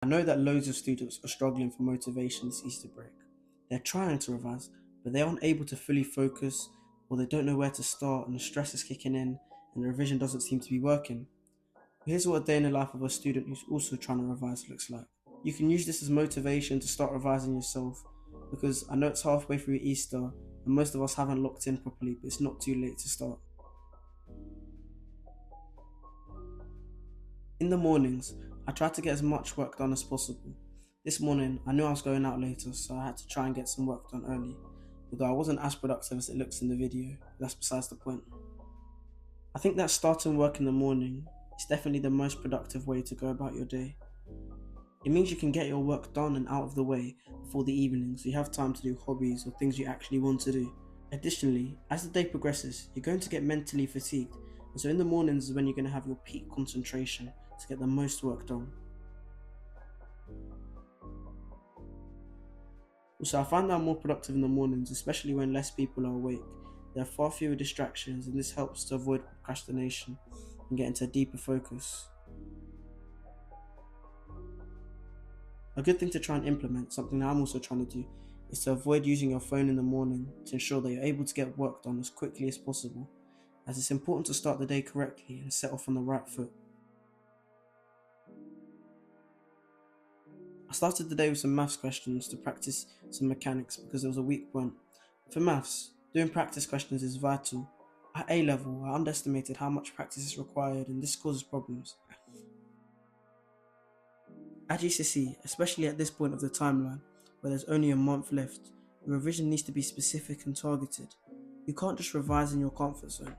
I know that loads of students are struggling for motivation this Easter break. They're trying to revise, but they're unable to fully focus, or they don't know where to start, and the stress is kicking in, and the revision doesn't seem to be working. Here's what a day in the life of a student who's also trying to revise looks like. You can use this as motivation to start revising yourself, because I know it's halfway through Easter, and most of us haven't locked in properly, but it's not too late to start. In the mornings, I try to get as much work done as possible. This morning, I knew I was going out later, so I had to try and get some work done early. Although I wasn't as productive as it looks in the video, that's besides the point. I think that starting work in the morning is definitely the most productive way to go about your day. It means you can get your work done and out of the way before the evening, so you have time to do hobbies or things you actually want to do. Additionally, as the day progresses, you're going to get mentally fatigued, and so in the mornings is when you're going to have your peak concentration to get the most work done. Also, I find that I'm more productive in the mornings, especially when less people are awake. There are far fewer distractions, and this helps to avoid procrastination and get into a deeper focus. A good thing to try and implement, something that I'm also trying to do, is to avoid using your phone in the morning to ensure that you're able to get work done as quickly as possible, as it's important to start the day correctly and set off on the right foot. I started the day with some maths questions to practice some mechanics because there was a weak point. For maths, doing practice questions is vital. At A level, I underestimated how much practice is required, and this causes problems. At GCSE, especially at this point of the timeline, where there's only a month left, the revision needs to be specific and targeted. You can't just revise in your comfort zone,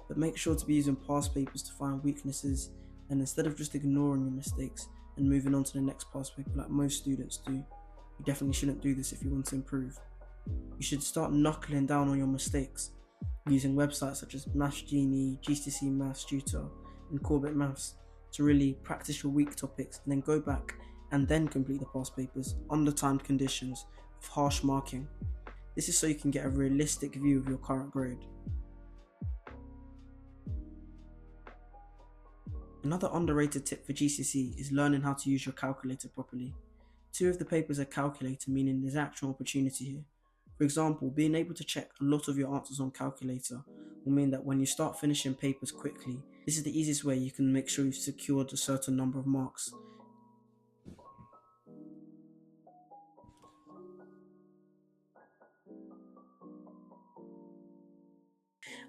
but make sure to be using past papers to find weaknesses, and instead of just ignoring your mistakes and moving on to the next past paper like most students do, you definitely shouldn't do this if you want to improve. You should start knuckling down on your mistakes using websites such as Maths Genie, GCSE Maths Tutor, and Corbett Maths to really practice your weak topics and then go back and then complete the past papers under timed conditions with harsh marking. This is so you can get a realistic view of your current grade. Another underrated tip for GCSE is learning how to use your calculator properly. Two of the papers are calculator, meaning there's actual opportunity here. For example, being able to check a lot of your answers on calculator will mean that when you start finishing papers quickly, this is the easiest way you can make sure you've secured a certain number of marks.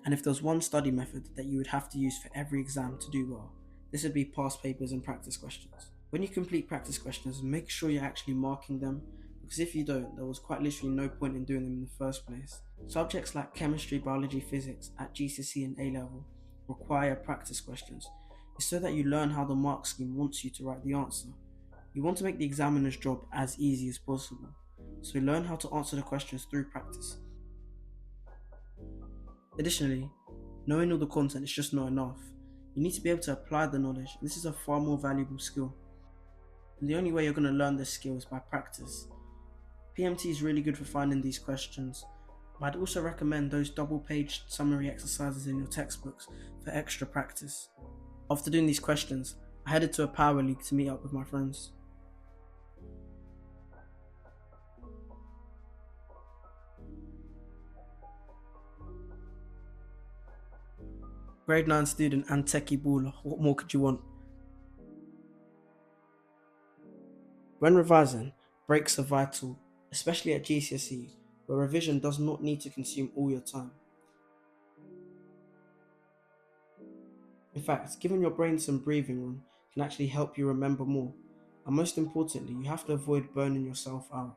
And if there's one study method that you would have to use for every exam to do well, this would be past papers and practice questions. When you complete practice questions, make sure you're actually marking them, because if you don't, there was quite literally no point in doing them in the first place. Subjects like chemistry, biology, physics at GCSE and A level require practice questions. It's so that you learn how the mark scheme wants you to write the answer. You want to make the examiner's job as easy as possible, so learn how to answer the questions through practice. Additionally, knowing all the content is just not enough. You need to be able to apply the knowledge. This is a far more valuable skill. And the only way you're going to learn this skill is by practice. PMT is really good for finding these questions, but I'd also recommend those double-page summary exercises in your textbooks for extra practice. After doing these questions, I headed to a power league to meet up with my friends. Grade 9 student and techie baller, what more could you want? When revising, breaks are vital, especially at GCSE, where revision does not need to consume all your time. In fact, giving your brain some breathing room can actually help you remember more. And most importantly, you have to avoid burning yourself out.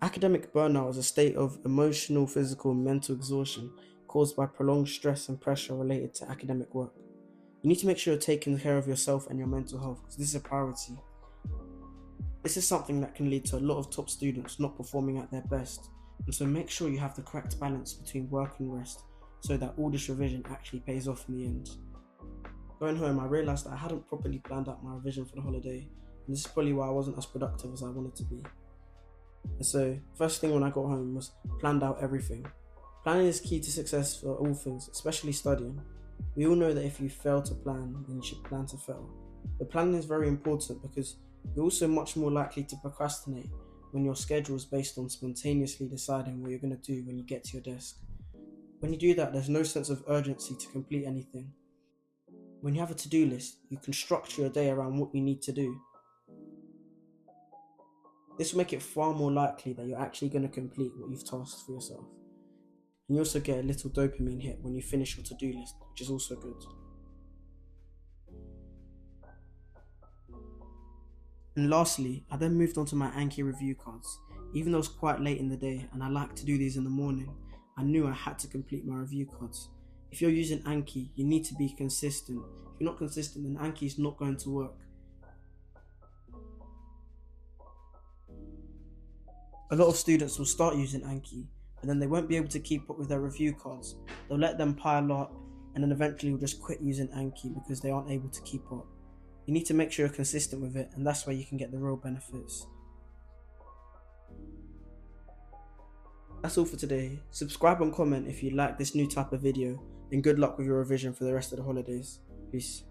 Academic burnout is a state of emotional, physical, and mental exhaustion caused by prolonged stress and pressure related to academic work. You need to make sure you're taking care of yourself and your mental health, because this is a priority. This is something that can lead to a lot of top students not performing at their best, and so make sure you have the correct balance between work and rest so that all this revision actually pays off in the end. Going home, I realised that I hadn't properly planned out my revision for the holiday, and this is probably why I wasn't as productive as I wanted to be. And so, first thing when I got home was planned out everything. Planning is key to success for all things, especially studying. We all know that if you fail to plan, then you should plan to fail. But planning is very important because you're also much more likely to procrastinate when your schedule is based on spontaneously deciding what you're going to do when you get to your desk. When you do that, there's no sense of urgency to complete anything. When you have a to-do list, you can structure your day around what you need to do. This will make it far more likely that you're actually going to complete what you've tasked for yourself. And you also get a little dopamine hit when you finish your to-do list, which is also good. And lastly, I then moved on to my Anki review cards. Even though it was quite late in the day and I like to do these in the morning, I knew I had to complete my review cards. If you're using Anki, you need to be consistent. If you're not consistent, then Anki is not going to work. A lot of students will start using Anki, but then they won't be able to keep up with their review cards. They'll let them pile up and then eventually will just quit using Anki because they aren't able to keep up. You need to make sure you're consistent with it, and that's where you can get the real benefits. That's all for today. Subscribe and comment if you like this new type of video, and good luck with your revision for the rest of the holidays. Peace.